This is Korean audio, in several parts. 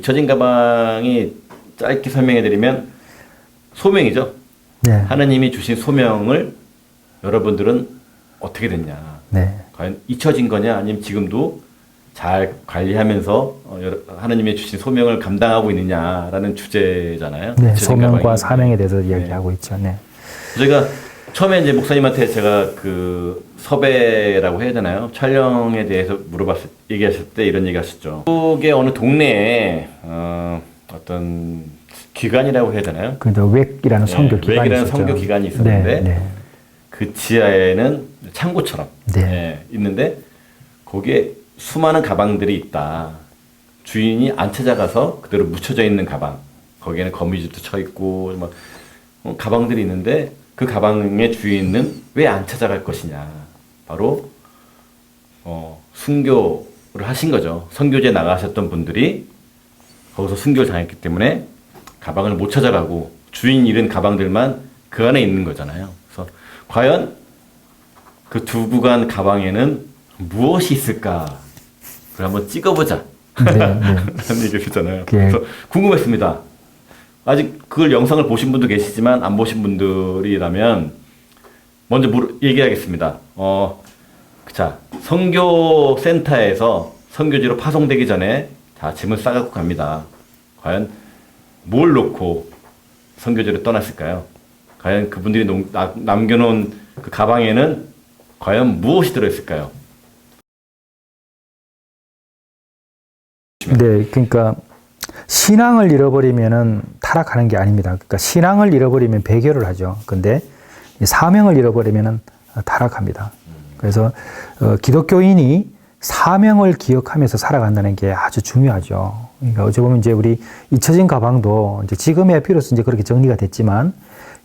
잊혀진 가방이 짧게 설명해드리면 소명이죠. 네. 하느님이 주신 소명을 여러분들은 어떻게 됐냐. 네. 과연 잊혀진 거냐 아니면 지금도 잘 관리하면서 하느님이 주신 소명을 감당하고 있느냐라는 주제잖아요. 네. 소명과 가방이. 사명에 대해서 이야기하고 있죠. 네. 저희가 처음에 이제 목사님한테 제가 그 섭외라고 해야 되나요? 촬영에 대해서 얘기하실 때 이런 얘기 하셨죠. 한국의 어느 동네에 어떤 기관이라고 해야 되나요? 그 웩이라는 선교 기관이 웩이라는 있었죠. 선교 기관이 있었는데 네, 네. 그 지하에는 창고처럼 네. 있는데 거기에 수많은 가방들이 있다. 주인이 안 찾아가서 그대로 묻혀져 있는 가방. 거기에는 거미줄도 쳐 있고 막 가방들이 있는데 그 가방의 주인은 왜 안 찾아갈 것이냐. 바로 순교를 하신 거죠. 선교제 나가셨던 분들이 거기서 순교를 당했기 때문에 가방을 못 찾아가고 주인 잃은 가방들만 그 안에 있는 거잖아요. 그래서 과연 그 두고 간 가방에는 무엇이 있을까? 그걸 한번 찍어보자. 네, 네. 라는 얘기를 했잖아요. 예. 그래서 궁금했습니다. 아직 그걸 영상을 보신 분도 계시지만 안 보신 분들이라면 먼저 얘기하겠습니다. 자, 선교센터에서 선교지로 파송되기 전에 자, 짐을 싸갖고 갑니다. 과연 뭘 놓고 선교지로 떠났을까요? 과연 그분들이 남겨놓은 그 가방에는 과연 무엇이 들어있을까요? 네, 그러니까 신앙을 잃어버리면은 타락하는 게 아닙니다. 그러니까 신앙을 잃어버리면 배교를 하죠. 근데 사명을 잃어버리면은 타락합니다. 그래서 기독교인이 사명을 기억하면서 살아간다는 게 아주 중요하죠. 그러니까 어찌 보면 이제 우리 잊혀진 가방도 이제 지금에 비로소 이제 그렇게 정리가 됐지만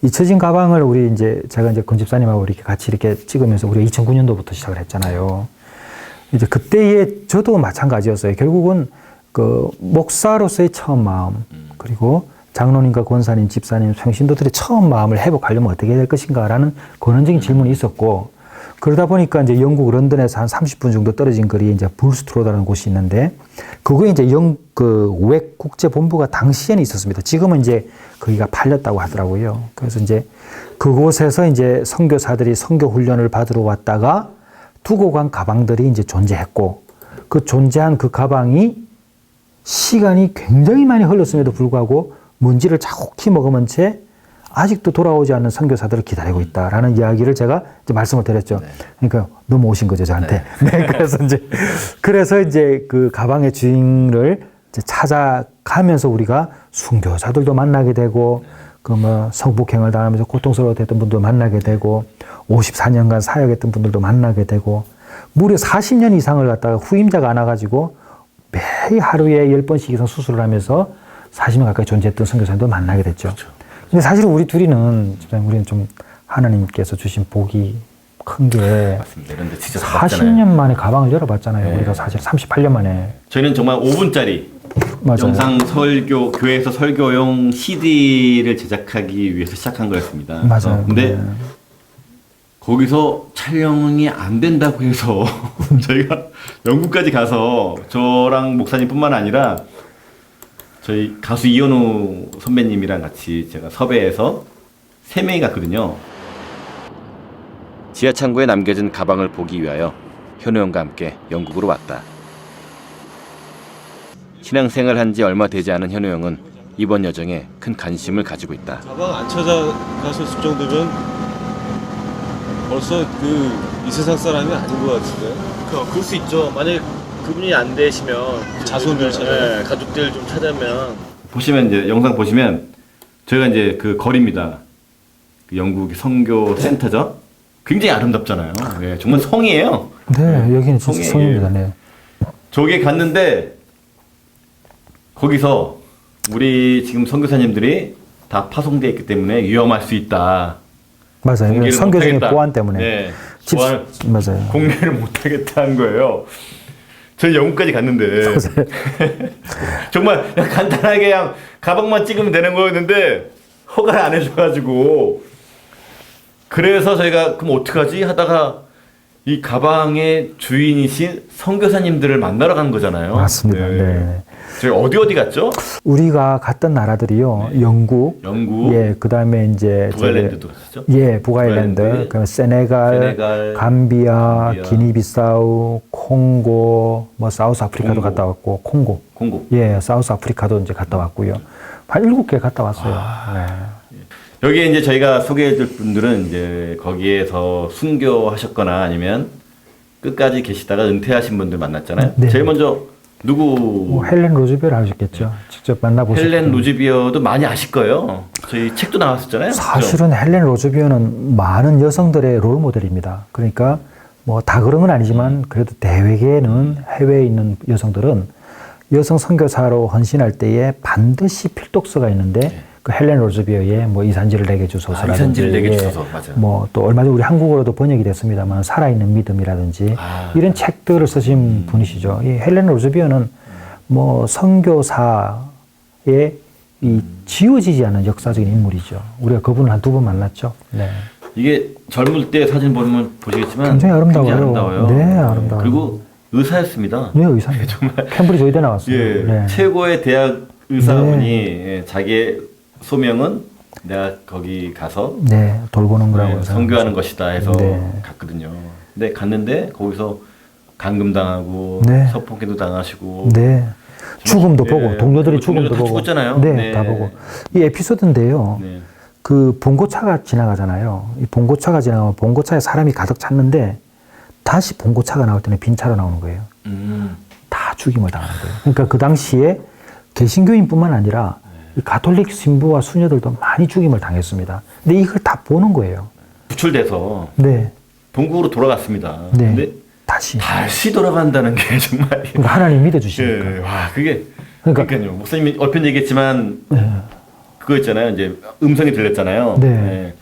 잊혀진 가방을 우리 이제 제가 이제 권 집사님하고 이렇게 같이 이렇게 찍으면서 우리가 2009년도부터 시작을 했잖아요. 이제 그때에 저도 마찬가지였어요. 결국은 그 목사로서의 처음 마음 그리고 장로님과 권사님, 집사님, 성신도들의 처음 마음을 회복하려면 어떻게 될 것인가라는 근원적인 질문이 있었고 그러다 보니까 이제 영국 런던에서 한 30분 정도 떨어진 거리에 이제 불스트로다라는 곳이 있는데 그거에 이제 웩 국제본부가 당시에는 있었습니다. 지금은 이제 거기가 팔렸다고 하더라고요. 그래서 이제 그곳에서 이제 선교사들이 선교 훈련을 받으러 왔다가 두고 간 가방들이 이제 존재했고 그 존재한 그 가방이 시간이 굉장히 많이 흘렀음에도 불구하고 먼지를 자욱히 먹으면 채 아직도 돌아오지 않는 선교사들을 기다리고 있다라는 이야기를 제가 이제 말씀을 드렸죠. 네. 그러니까 넘어오신 거죠, 저한테. 네. 네, 그래서 이제 그 가방의 주인을 이제 찾아가면서 우리가 순교자들도 만나게 되고 그 뭐 성폭행을 당하면서 고통스러웠던 분도 만나게 되고 54년간 사역했던 분들도 만나게 되고 무려 40년 이상을 갖다가 후임자가 안 와가지고 매일 하루에 10번씩 이상 수술을 하면서 40년 가까이 존재했던 선교사님도 만나게 됐죠. 그렇죠. 근데 사실 우리는 좀 하나님께서 주신 복이 큰 게 맞습니다. 그런데 진짜 40년 만에 가방을 열어봤잖아요. 네. 우리가 사실 38년 만에. 저희는 정말 5분짜리 맞아요. 영상 설교, 교회에서 설교용 CD를 제작하기 위해서 시작한 거였습니다. 맞아요. 근데 네. 거기서 촬영이 안 된다고 해서 저희가 영국까지 가서 저랑 목사님뿐만 아니라 저희 가수 이현우 선배님이랑 같이 제가 섭외해서 3명이 갔거든요. 지하 창고에 남겨진 가방을 보기 위하여 현우 형과 함께 영국으로 왔다. 신앙생활 한 지 얼마 되지 않은 현우 형은 이번 여정에 큰 관심을 가지고 있다. 가방 안 찾아가셨을 정도면 벌써 이 세상 사람이 아닌 것 같은데. 그럴 수 있죠. 만약에 그분이 안 되시면 자손들 찾아요. 가족들 좀 찾으면 보시면 이제 영상 보시면 저희가 이제 그 거리입니다. 그 영국 선교 센터죠. 굉장히 아름답잖아요. 예, 정말 성이에요. 네, 여기는 진짜 성입니다. 네. 저기에 갔는데 거기서 우리 지금 선교사님들이 다 파송되어 있기 때문에 위험할 수 있다. 맞아요. 선교적인 보안 때문에. 네, 맞아요. 공개를 못하겠다는 거예요. 저희 영국까지 갔는데 정말 간단하게 그냥 가방만 찍으면 되는 거였는데 허가를 안 해줘가지고 그래서 저희가 그럼 어떡하지 하다가 이 가방의 주인이신 선교사님들을 만나러 간 거잖아요. 맞습니다. 네. 저희 어디 갔죠? 우리가 갔던 나라들이요. 영국, 영국, 예, 그다음에 이제 북아일랜드도 갔었죠? 예, 북아일랜드, 그다음에 세네갈, 감비아, 기니비사우, 콩고, 뭐 사우스 아프리카도 콩고. 갔다 왔고, 콩고. 공고. 예, 사우스 아프리카도 이제 갔다 왔고요. 한 7개 갔다 왔어요. 네. 여기에 이제 저희가 소개해줄 분들은 이제 거기에서 순교하셨거나 아니면 끝까지 계시다가 은퇴하신 분들 만났잖아요. 네. 제일 먼저 누구? 뭐 헬렌 로즈베를 아셨겠죠. 직접 만나보셨죠. 헬렌 로즈비어도 많이 아실 거예요. 저희 책도 나왔었잖아요. 사실은 헬렌 로즈비어는 많은 여성들의 롤 모델입니다. 그러니까 뭐 다 그런 건 아니지만 그래도 대개는 해외에 있는 여성들은 여성 선교사로 헌신할 때에 반드시 필독서가 있는데 그 헬렌 로즈비어의 뭐 이산지를 내게 주소서라든지 이산지를 내게 주소서, 맞아요. 뭐 또 얼마 전에 우리 한국어로도 번역이 됐습니다만 살아있는 믿음이라든지 이런 책들을 쓰신 분이시죠. 이 헬렌 로즈비어는 뭐 선교사의 이 지워지지 않는 역사적인 인물이죠. 우리가 그분을 한 2번 만났죠. 네. 이게 젊을 때 사진 보면 보시겠지만 굉장히 아름다워요. 아름다워요. 네, 아름다워요. 그리고 의사였습니다. 네, 의사입니다. 캠브리지 의대 나왔어요. 예, 네. 최고의 대학 의사분이 예, 자기의 소명은 내가 거기 가서 네, 돌보는 거라고 네, 생각하죠. 선교하는 것이다 해서 네. 갔거든요. 근데 갔는데 거기서 감금당하고 네. 성폭행도 당하시고 네. 죽음도 예, 보고 동료들이 동료들 죽음도 다 보고 죽었잖아요. 네, 네. 다 보고 이 에피소드인데요. 네. 그 봉고차가 지나가잖아요. 이 봉고차가 지나가면 봉고차에 사람이 가득 찼는데 다시 봉고차가 나올 때는 빈 차로 나오는 거예요. 다 죽임을 당하는 거예요. 그러니까 그 당시에 개신교인뿐만 아니라 이 가톨릭 신부와 수녀들도 많이 죽임을 당했습니다. 근데 이걸 다 보는 거예요. 구출돼서 네, 본국으로 돌아갔습니다. 네. 근데 다시 돌아간다는 게 정말 그러니까 하나님 믿어주시니까. 예, 와 그게 그러니까- 그러니까요. 목사님이 얼핏 얘기했지만 네. 그거 있잖아요. 이제 음성이 들렸잖아요. 네. 예.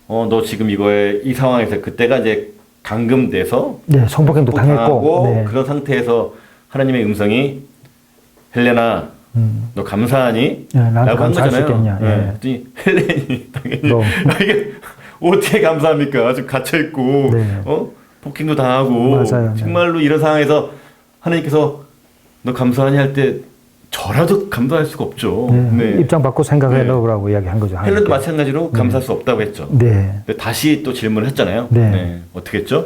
너 지금 이거에 이 상황에서 그때가 이제 감금돼서 네, 성폭행도 당했고 네. 그런 상태에서 하나님의 음성이 헬레나 너 감사하니? 네, 나한테 라고 한 감사할 수 거잖아요. 있겠냐. 예. 예. 그랬더니 헬렌이 당연히 너. 이게 어떻게 감사합니까? 아직 갇혀 있고 네. 폭행도 당하고 맞아요. 네. 정말로 이런 상황에서 하나님께서 너 감사하니 할 때 저라도 감사할 수가 없죠. 네. 입장 바꿔 생각해 네. 놓으라고 이야기한 거죠. 헬렌도 하나님께. 마찬가지로 감사할 수 없다고 했죠. 네. 근데 다시 또 질문을 했잖아요. 네. 어떻게 했죠?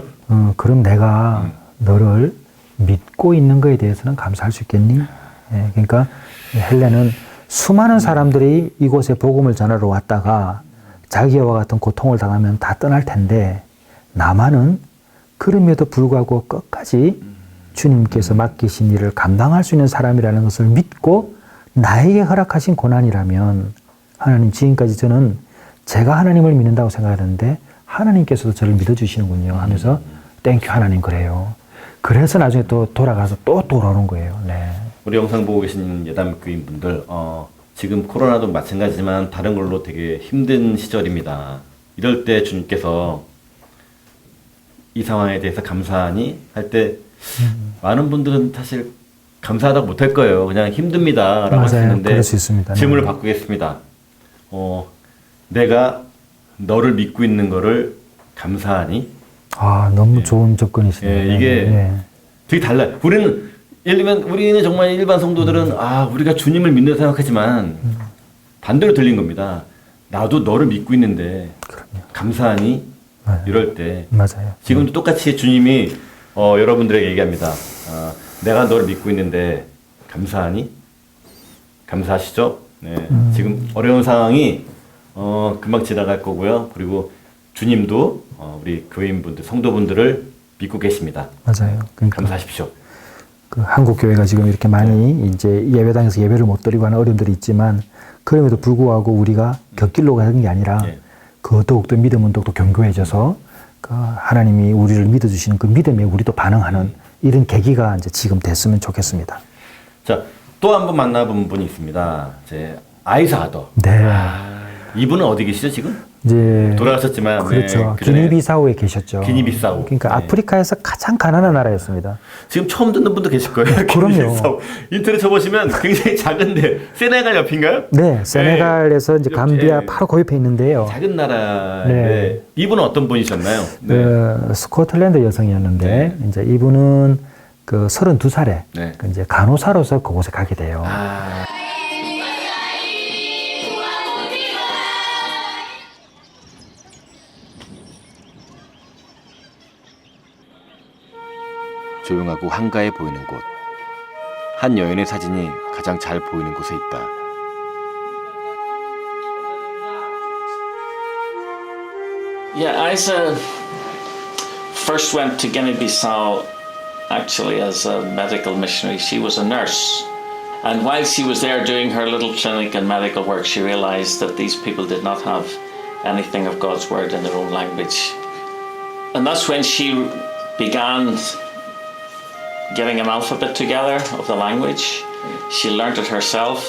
그럼 내가 너를 믿고 있는 거에 대해서는 감사할 수 있겠니? 예, 그러니까 헬렌은 수많은 사람들이 이곳에 복음을 전하러 왔다가 자기와 같은 고통을 당하면 다 떠날 텐데 나만은 그럼에도 불구하고 끝까지 주님께서 맡기신 일을 감당할 수 있는 사람이라는 것을 믿고 나에게 허락하신 고난이라면 하나님 지금까지 저는 제가 하나님을 믿는다고 생각하는데 하나님께서도 저를 믿어주시는군요 하면서 땡큐 하나님 그래요. 그래서 나중에 또 돌아가서 또 돌아오는 거예요. 네. 우리 영상 보고 계신 예담교인 분들 지금 코로나도 마찬가지지만 다른 걸로 되게 힘든 시절입니다. 이럴 때 주님께서 이 상황에 대해서 감사하니 할 때 많은 분들은 사실 감사하다고 못할 거예요. 그냥 힘듭니다 라고 맞아요. 하시는데 그럴 수 있습니다. 질문을 네. 바꾸겠습니다. 내가 너를 믿고 있는 거를 감사하니? 아 너무 좋은 접근이시네요. 예, 이게 네. 되게 달라요. 예를 들면 우리는 정말 일반 성도들은 우리가 주님을 믿는 생각하지만 반대로 들린 겁니다. 나도 너를 믿고 있는데 감사하니? 맞아요. 이럴 때 맞아요. 지금도 똑같이 주님이 여러분들에게 얘기합니다. 내가 너를 믿고 있는데 감사하니? 감사하시죠? 네. 지금 어려운 상황이 금방 지나갈 거고요. 그리고 주님도 우리 교인분들, 성도분들을 믿고 계십니다. 맞아요. 그러니까 감사하십시오. 그 한국 교회가 지금 이렇게 많이 이제 예배당에서 예배를 못 드리고 하는 어려움들이 있지만 그럼에도 불구하고 우리가 곁길로 가는 게 아니라 네. 그 더욱더 믿음은 더욱더 견고해져서 그 하나님이 우리를 믿어주시는 그 믿음에 우리도 반응하는 이런 계기가 이제 지금 됐으면 좋겠습니다. 자, 또 한 번 만나본 분이 있습니다. 아이사 아더. 네. 이분은 어디 계시죠 지금? 이제 돌아가셨지만 그렇죠. 그 전에 기니비사우에 계셨죠. 기니비사우. 그러니까 네. 아프리카에서 가장 가난한 나라였습니다. 지금 처음 듣는 분도 계실 거예요. 그럼요. 기니비사우. 인터넷 쳐보시면 굉장히 작은데 세네갈 옆인가요? 네, 세네갈에서 이제 감비아 예. 바로 그 옆에 있는데요. 작은 나라인데 네. 이분은 어떤 분이셨나요? 스코틀랜드 여성이었는데 이제 이분은 그 32살에 네. 그 이제 간호사로서 그곳에 가게 돼요. 아, 조용하고 한가해 보이는 곳. 한 여인의 사진이 가장 잘 보이는 곳에 있다. Yeah, Isa first went to Guinea-Bissau actually as a medical missionary. She was a nurse. And while she was there doing her little clinic and medical work, she realized that these people did not have anything of God's word in their own language. And that's when she began getting an alphabet together of the language. She learnt it herself.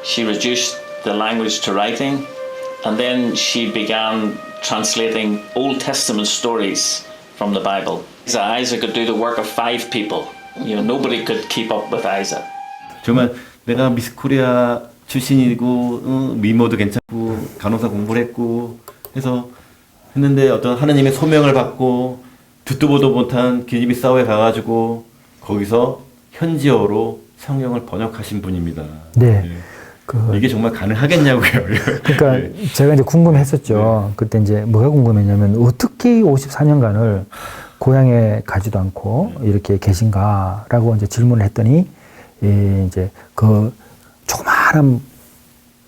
She reduced the language to writing. And then she began translating Old Testament stories from the Bible. Isa could do the work of 5 people. You know, nobody could keep up with Isa. 정말 내가 미스 코리아 출신이고 미모도 괜찮고 간호사 공부를 했고 해서 했는데 어떤 하나님의 소명을 받고 듣도 보도 못한 기니비사우에 가가지고 거기서 현지어로 성경을 번역하신 분입니다. 네. 이게 정말 가능하겠냐고요. 그러니까 네. 제가 이제 궁금했었죠. 그때 이제 뭐가 궁금했냐면 어떻게 54년간을 고향에 가지도 않고 이렇게 계신가라고 이제 질문을 했더니 이제 그 조그마한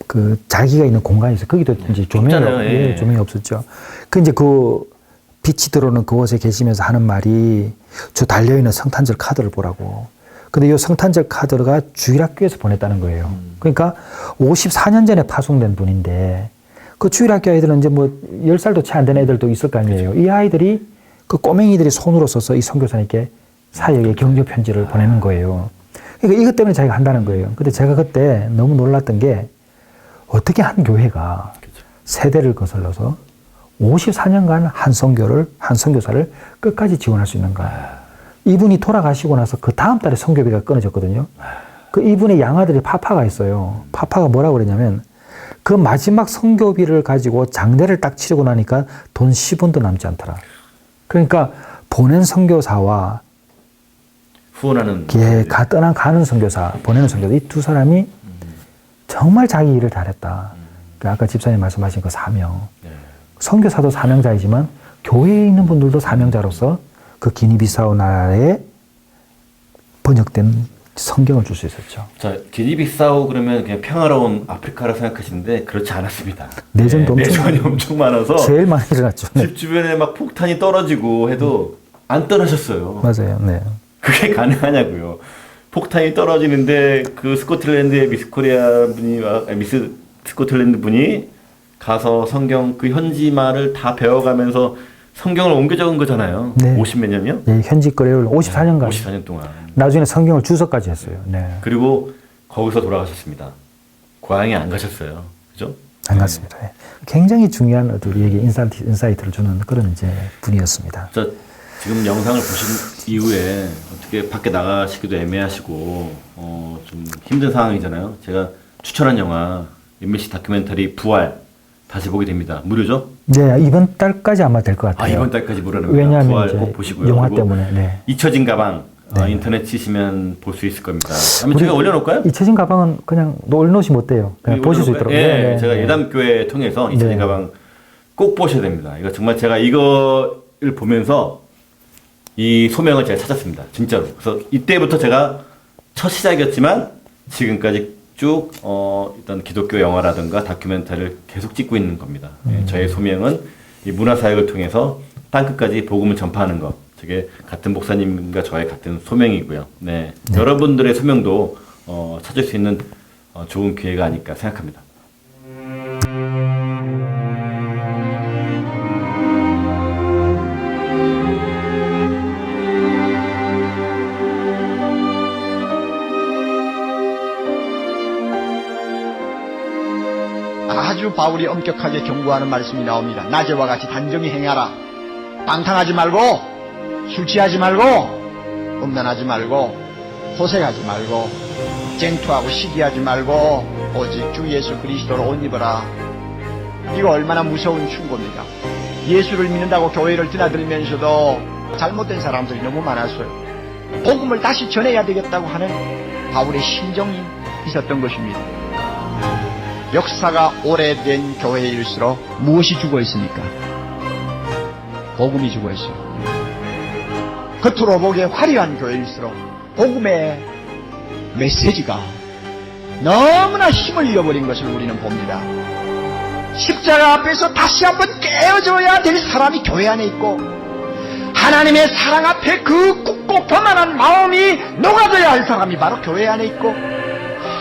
그 자기가 있는 공간이 있어요. 거기도 이제 조명이 없었죠. 그 이제 그 빛이 들어오는 그곳에 계시면서 하는 말이 저 달려있는 성탄절 카드를 보라고. 근데 이 성탄절 카드가 주일학교에서 보냈다는 거예요. 그러니까 54년 전에 파송된 분인데 그 주일학교 아이들은 이제 뭐 10살도 채 안 된 애들도 있을 거 아니에요. 이 아이들이 그 꼬맹이들이 손으로 써서 이 선교사님께 사역의 격려 편지를 보내는 거예요. 그러니까 이것 때문에 자기가 한다는 거예요. 근데 제가 그때 너무 놀랐던 게 어떻게 한 교회가 세대를 거슬러서 54년간 한 선교사를 끝까지 지원할 수 있는가. 이분이 돌아가시고 나서 그 다음 달에 선교비가 끊어졌거든요. 그 이분의 양아들이 파파가 있어요. 파파가 뭐라고 그러냐면 그 마지막 선교비를 가지고 장례를 딱 치르고 나니까 돈 10원도 남지 않더라. 그러니까 보낸 선교사와 후원하는 가는 선교사, 보내는 선교사 이 두 사람이 정말 자기 일을 잘했다. 그러니까 아까 집사님 말씀하신 그 사명. 선교사도 사명자이지만 교회에 있는 분들도 사명자로서 그 기니비사우 나라에 번역된 성경을 줄 수 있었죠. 자, 기니비사우 그러면 그냥 평화로운 아프리카라 생각하시는데 그렇지 않았습니다. 내전이 엄청 많아서 제일 많이 일어났죠. 집 주변에 막 폭탄이 떨어지고 해도 안 떠나셨어요. 맞아요. 네. 그게 가능하냐고요. 폭탄이 떨어지는데 그 스코틀랜드의 미스 스코틀랜드 분이 가서 성경 그 현지 말을 다 배워가면서 성경을 옮겨 적은 거잖아요. 네. 50몇 년이요? 네, 현지 거래를 54년간. 54년 동안. 나중에 성경을 주석까지 했어요. 네. 그리고 거기서 돌아가셨습니다. 고향에 안 가셨어요. 그죠? 안 갔습니다. 네. 굉장히 중요한 우리에게 인사이트를 주는 그런 이제 분이었습니다. 자, 지금 영상을 보신 이후에 어떻게 밖에 나가시기도 애매하시고 좀 힘든 상황이잖아요. 제가 추천한 영화 MBC 다큐멘터리 부활 다시 보게 됩니다. 무료죠? 네, 이번 달까지 아마 될 것 같아요. 이번 달까지 무료랍니다. 왜냐하면 부활 이제 꼭 보시고요. 영화 때문에. 네. 잊혀진 가방 네. 인터넷 치시면 볼 수 있을 겁니다. 한번 제가 올려놓을까요? 잊혀진 가방은 그냥 올려놓으시 못 돼요. 그냥 보실 수 있도록. 네, 제가 예담교회 통해서 잊혀진 네. 가방 꼭 보셔야 됩니다. 이거 정말 제가 이거를 보면서 이 소명을 제가 찾았습니다. 진짜로. 그래서 이때부터 제가 첫 시작이었지만 지금까지 쭉 일단 기독교 영화라든가 다큐멘터리를 계속 찍고 있는 겁니다. 저의 소명은 이 문화사역을 통해서 땅끝까지 복음을 전파하는 것. 저게 같은 목사님과 저의 같은 소명이고요. 네. 여러분들의 소명도 찾을 수 있는 좋은 기회가 아닐까 생각합니다. 아주 바울이 엄격하게 경고하는 말씀이 나옵니다. 낮에와 같이 단정히 행하라. 방탕하지 말고, 술 취하지 말고, 음란하지 말고, 호색하지 말고, 쟁투하고 시기하지 말고, 오직 주 예수 그리스도를 옷 입어라. 이거 얼마나 무서운 충고입니까? 예수를 믿는다고 교회를 드나들면서도 잘못된 사람들이 너무 많았어요. 복음을 다시 전해야 되겠다고 하는 바울의 심정이 있었던 것입니다. 역사가 오래된 교회일수록 무엇이 죽어 있습니까? 복음이 죽어 있어요. 겉으로 보기에 화려한 교회일수록 복음의 메시지가 너무나 힘을 잃어버린 것을 우리는 봅니다. 십자가 앞에서 다시 한번 깨어져야 될 사람이 교회 안에 있고, 하나님의 사랑 앞에 그 굳고 교만한 마음이 녹아져야 할 사람이 바로 교회 안에 있고,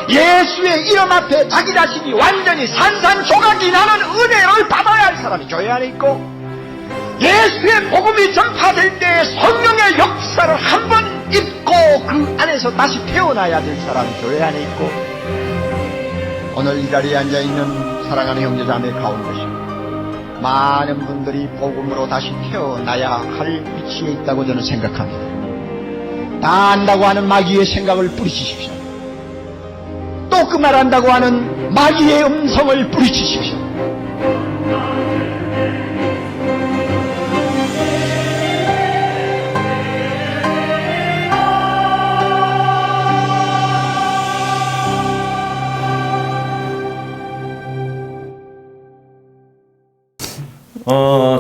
예수의 이름 앞에 자기 자신이 완전히 산산조각이 나는 은혜를 받아야 할 사람이 교회 안에 있고, 예수의 복음이 전파될 때 성령의 역사를 한번 입고 그 안에서 다시 태어나야 될 사람이 교회 안에 있고, 오늘 이 자리에 앉아있는 사랑하는 형제자매 가운데서 많은 분들이 복음으로 다시 태어나야 할 위치에 있다고 저는 생각합니다. 다 안다고 하는 마귀의 생각을 뿌리치십시오. 또 그 말한다고 하는 마귀의 음성을 뿌리치십시오.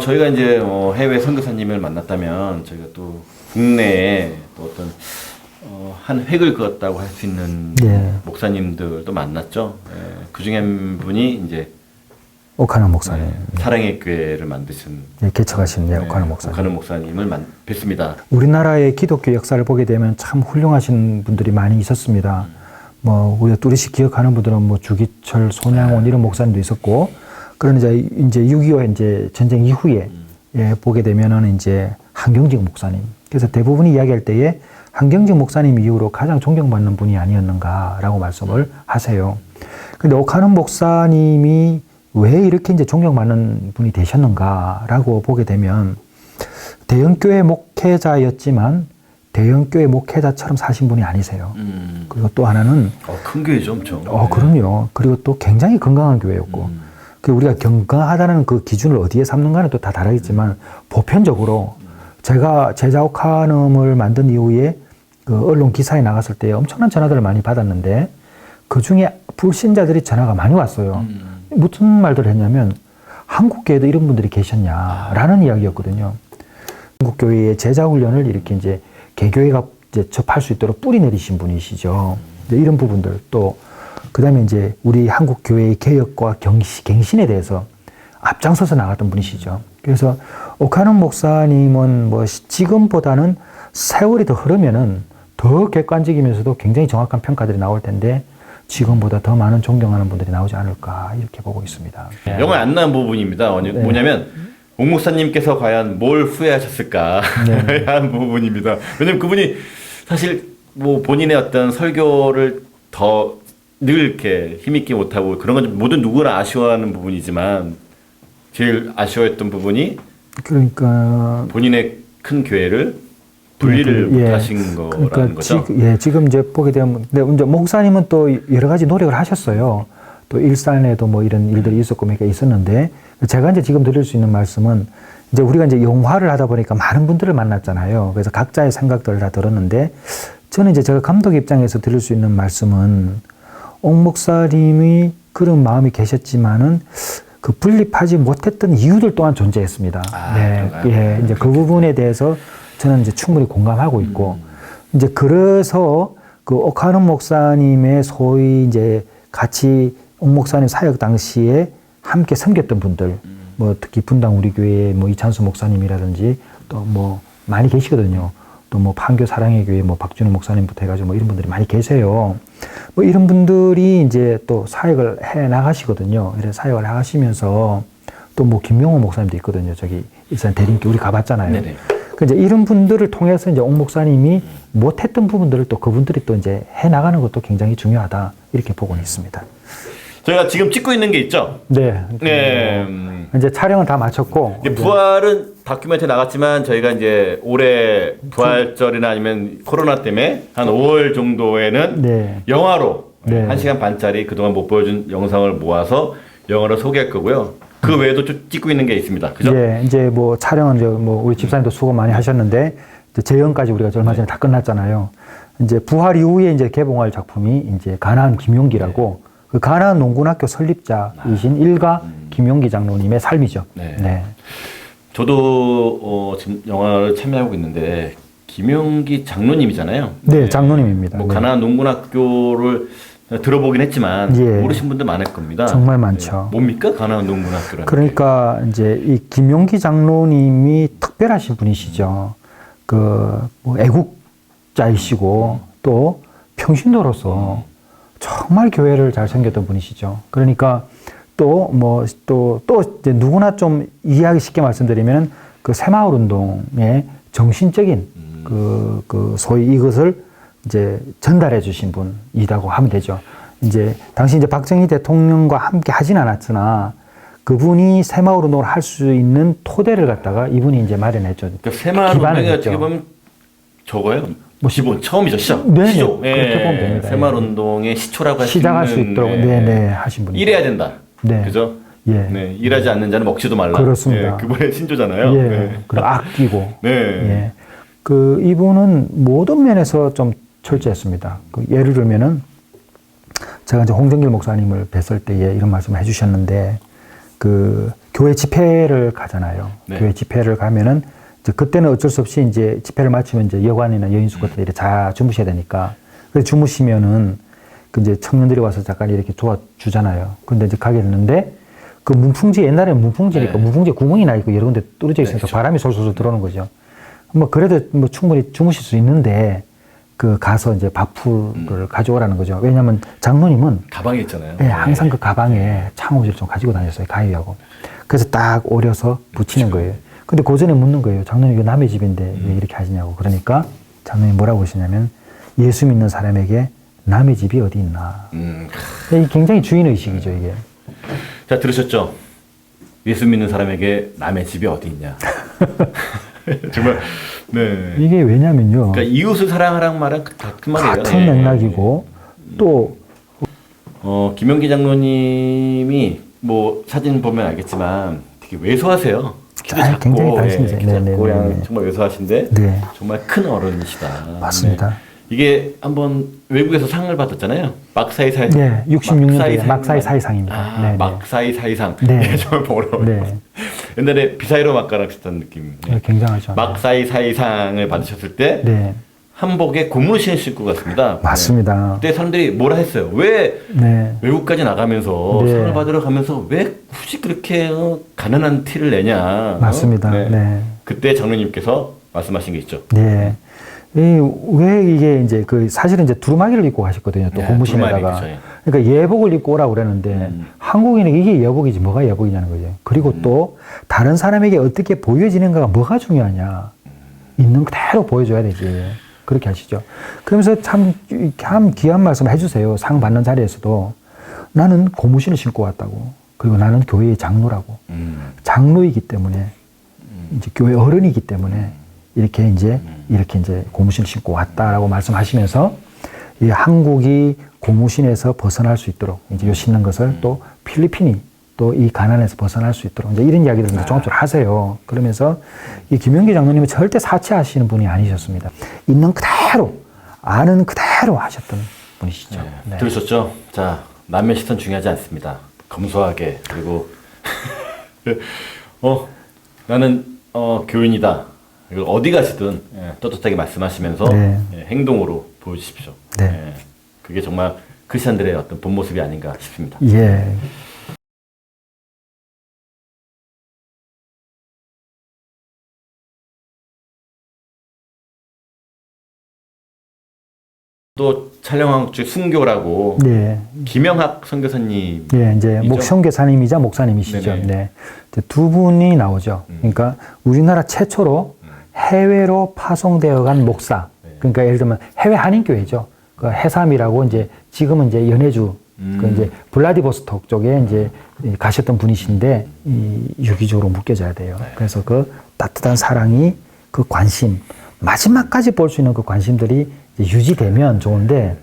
저희가 이제 해외 선교사님을 만났다면 저희가 또 국내에 또 어떤 한 획을 그었다고 할 수 있는 예. 목사님들도 만났죠. 예, 그 중에 한 분이 이제 오카노 목사님. 사랑의 교회를 만드신 예, 개척하신 오카노 목사님. 오카노 목사님을 뵀습니다. 우리나라의 기독교 역사를 보게 되면 참 훌륭하신 분들이 많이 있었습니다. 뭐 우리가 뚜렷이 기억하는 분들은 뭐 주기철, 손양원 이런 목사님도 있었고, 그런 이제 6.25 이제 전쟁 이후에 예, 보게 되면은 이제 한경직 목사님. 그래서 대부분이 이야기할 때에 한경직 목사님 이후로 가장 존경받는 분이 아니었는가라고 말씀을 하세요. 근데 오카노 목사님이 왜 이렇게 이제 존경받는 분이 되셨는가라고 보게 되면, 대형교회 목회자였지만 대형교회 목회자처럼 사신 분이 아니세요. 그리고 또 하나는 큰 교회죠, 엄청. 그럼요. 그리고 또 굉장히 건강한 교회였고, 우리가 건강하다는 그 기준을 어디에 삼는가는 또 다 다르겠지만, 보편적으로 제가 제자 오카노를 만든 이후에 그 언론 기사에 나갔을 때 엄청난 전화들을 많이 받았는데, 그 중에 불신자들이 전화가 많이 왔어요. 무슨 말들을 했냐면, 한국교회도 이런 분들이 계셨냐라는 이야기였거든요. 한국교회의 제자훈련을 이렇게 이제 개교회가 이제 접할 수 있도록 뿌리 내리신 분이시죠. 이제 이런 부분들, 또 그 다음에 이제 우리 한국교회의 개혁과 갱신에 대해서 앞장서서 나갔던 분이시죠. 그래서 오카노 목사님은 뭐 지금보다는 세월이 더 흐르면은 더 객관적이면서도 굉장히 정확한 평가들이 나올 텐데, 지금보다 더 많은 존경하는 분들이 나오지 않을까 이렇게 보고 있습니다. 영어에 안 나온 부분입니다. 뭐냐면 옥 목사님께서 과연 뭘 후회하셨을까 하는 부분입니다. 왜냐면 그분이 사실 뭐 본인의 어떤 설교를 더 늘 이렇게 힘있게 못하고 그런 건 모든 누구나 아쉬워하는 부분이지만, 제일 아쉬워했던 부분이 그러니까 본인의 큰 교회를 분리를 못하신 거라는 거죠. 지금 이제 보게 되면, 근데 이제 목사님은 또 여러 가지 노력을 하셨어요. 또 일산에도 뭐 이런 일들이 있었고 몇 개 있었는데, 제가 이제 지금 드릴 수 있는 말씀은, 이제 우리가 이제 용화를 하다 보니까 많은 분들을 만났잖아요. 그래서 각자의 생각들을 다 들었는데, 저는 이제 제가 감독 입장에서 드릴 수 있는 말씀은, 옥 목사님이 그런 마음이 계셨지만은 그 분립하지 못했던 이유들 또한 존재했습니다. 예, 이제 그 부분에 대해서 저는 이제 충분히 공감하고 있고, 이제 그래서 그 오카노 목사님의 소위 이제 같이 옥 목사님 사역 당시에 함께 섬겼던 분들, 뭐 특히 분당 우리 교회 뭐 이찬수 목사님이라든지 또 뭐 많이 계시거든요. 또 뭐 판교 사랑의 교회 뭐 박준호 목사님부터 해가지고 뭐 이런 분들이 많이 계세요. 뭐 이런 분들이 이제 또 사역을 해 나가시거든요. 이래 사역을 하시면서 또 뭐 김명호 목사님도 있거든요. 저기 일산 대림교 우리 가봤잖아요. 네네. 그 이제 이런 분들을 통해서 이제 옥 목사님이 못했던 부분들을 또 그분들이 또 이제 해 나가는 것도 굉장히 중요하다 이렇게 보고는 있습니다. 저희가 지금 찍고 있는 게 있죠. 네. 네. 이제 촬영은 다 마쳤고. 이제 부활은 다큐멘터리 나갔지만 저희가 이제 올해 부활절이나 아니면 코로나 때문에 한 5월 정도에는 네. 영화로 네. 1시간 반짜리 그동안 못 보여준 영상을 모아서 영화로 소개할 거고요. 그 외에도 좀 찍고 있는 게 있습니다. 그죠? 예, 이제 뭐 촬영은 이제 뭐 우리 집사님도 수고 많이 하셨는데, 이제 재연까지 우리가 얼마 전에 다 끝났잖아요. 이제 부활 이후에 이제 개봉할 작품이 이제 가나안 김용기라고 그 가나안 농군학교 설립자이신 일가 김용기 장로님의 삶이죠. 네. 네. 저도 지금 영화를 참여하고 있는데 김용기 장로님이잖아요. 네, 장로님입니다. 뭐 네. 가나안 농군학교를 들어보긴 했지만 예. 모르신 분들 많을 겁니다. 정말 많죠. 뭡니까 가나안 농군학교라는? 그러니까 이제 이 김용기 장로님이 특별하신 분이시죠. 뭐 애국자이시고 또 평신도로서 정말 교회를 잘 섬겼던 분이시죠. 그러니까 또 이제 누구나 좀 이해하기 쉽게 말씀드리면 그 새마을 운동의 정신적인 그 소위 이것을 이제 전달해 주신 분이라고 하면 되죠. 이제 당시 이제 박정희 대통령과 함께 하진 않았으나 그분이 새마을 운동을 할 수 있는 토대를 갖다가 이분이 이제 마련했죠. 그러니까 새마을 운동이 어떻게 보면 저거예요. 뭐 기본 처음이죠, 시작. 네, 시조. 그렇게 보면 됩니다. 새마을 운동의 시초라고 할 수 시작할 수 있는, 있도록 네, 하신 분이죠. 일해야 된다. 네. 그죠? 예. 네, 일하지 않는 자는 먹지도 말라. 그렇습니다. 예, 그분의 신조잖아요. 예. 네. 그리고 아끼고. 네. 예. 그 이분은 모든 면에서 좀 철저했습니다. 그 예를 들면은 제가 이제 홍정길 목사님을 뵀을 때에 이런 말씀을 해주셨는데 그 교회 집회를 가잖아요. 네. 교회 집회를 가면은 이제 그때는 어쩔 수 없이 이제 집회를 마치면 이제 여관이나 여인숙 같은 데 이렇게 자 주무셔야 되니까 그래서 주무시면은 그 이제 청년들이 와서 잠깐 이렇게 도와주잖아요. 근데 이제 가게 됐는데 그 문풍지 옛날에는 문풍지니까 네. 문풍지에 구멍이 나 있고 여러 군데 뚫어져 있으니까 그렇죠. 바람이 솔솔 들어오는 거죠. 뭐 그래도 뭐 충분히 주무실 수 있는데 그 가서 이제 밥풀을 가져오라는 거죠. 왜냐하면 장로님은 가방에 있잖아요. 네, 항상 그 가방에 창호지를 좀 가지고 다녔어요. 가위하고. 그래서 딱 오려서 붙이는 거예요. 근데 그 전에 묻는 거예요. 장로님 이거 남의 집인데 왜 이렇게 하시냐고. 그러니까 장로님 뭐라고 하시냐면 예수 믿는 사람에게 남의 집이 어디 있나. 이게 굉장히 주인의식이죠, 이게. 자, 들으셨죠? 예수 믿는 사람에게 남의 집이 어디 있냐. 정말, 네. 이게 왜냐면요. 그러니까 이웃을 사랑하라는 말은 같은 말이에요. 같은 예. 맥락이고 또 김용기 장로님이 뭐 사진 보면 알겠지만 되게 왜소하세요. 키도 작고, 굉장히 단신이세요. 키도 작고 네네네. 그냥 정말 왜소하신데 네. 정말 큰 어른이시다. 맞습니다. 네. 이게 한번 외국에서 상을 받았잖아요. 막사이 사이상. 네, 66년도에 막사이 사이상입니다. 아, 네, 네. 막사이 사이상. 네. 네. 정말 어려워요. 네. 옛날에 비사이로 막가랑 비슷한 느낌. 네. 굉장하죠. 막사이 사이상을 받으셨을 때 네. 한복에 고무신 신고 갔습니다. 맞습니다. 그때 사람들이 뭐라 했어요. 왜 네. 외국까지 나가면서 네. 상을 받으러 가면서 왜 굳이 그렇게 가난한 티를 내냐. 맞습니다. 네. 그때 장로님께서 말씀하신 게 있죠. 네. 왜 이게 이제 그 사실은 이제 두루마기를 입고 가셨거든요. 또 네, 고무신에다가. 두루마기, 그쵸. 그러니까 예복을 입고 오라고 그랬는데 한국인에게 이게 예복이지 뭐가 예복이냐는 거죠. 그리고 또 다른 사람에게 어떻게 보여지는가가 뭐가 중요하냐. 있는 그대로 보여줘야 되지. 그렇게 하시죠. 그러면서 참 귀한 말씀 해주세요. 상 받는 자리에서도 나는 고무신을 신고 왔다고. 그리고 나는 교회의 장로라고. 장로이기 때문에 이제 교회 어른이기 때문에 이렇게 이제 고무신을 신고 왔다라고 말씀하시면서 이 한국이 고무신에서 벗어날 수 있도록 이제 요 신는 것을 또 필리핀이 또 이 가난에서 벗어날 수 있도록 이제 이런 이야기들을 조금씩 하세요. 그러면서 이 김용기 장로님은 절대 사치하시는 분이 아니셨습니다. 있는 그대로 아는 그대로 하셨던 분이시죠. 네. 들으셨죠? 자, 남의 시선 중요하지 않습니다. 검소하게 그리고 나는 교인이다. 이걸 어디 가시든 떳떳하게 말씀하시면서 네. 행동으로 보여주십시오. 네. 그게 정말 크리스천들의 어떤 본 모습이 아닌가 싶습니다. 예. 또 촬영한 중 순교라고 네. 김영학 선교사님. 예, 이제 이죠? 목선교사님이자 목사님이시죠. 네네. 네. 이제 두 분이 나오죠. 그러니까 우리나라 최초로 해외로 파송되어 간 목사. 그러니까 예를 들면 해외 한인교회죠. 그 해삼이라고 이제 지금은 이제 연해주 그 이제 블라디보스톡 쪽에 이제 가셨던 분이신데 유기적으로 묶여져야 돼요. 그래서 그 따뜻한 사랑이 그 관심 마지막까지 볼 수 있는 그 관심들이 이제 유지되면 좋은데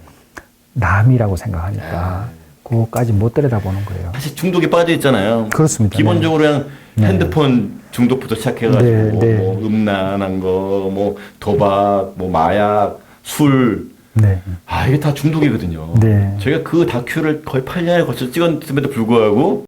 남이라고 생각하니까 그 그거까지 못 들여다보는 거예요. 사실 중독에 빠져 있잖아요. 그렇습니다. 기본적으로 그냥 네. 핸드폰 중독부터 시작해가지고 네, 네. 뭐 음란한 거, 뭐 도박, 뭐 마약, 술. 네. 이게 다 중독이거든요. 네. 제가 그 다큐를 거의 8년에 걸쳐 찍었음에도 불구하고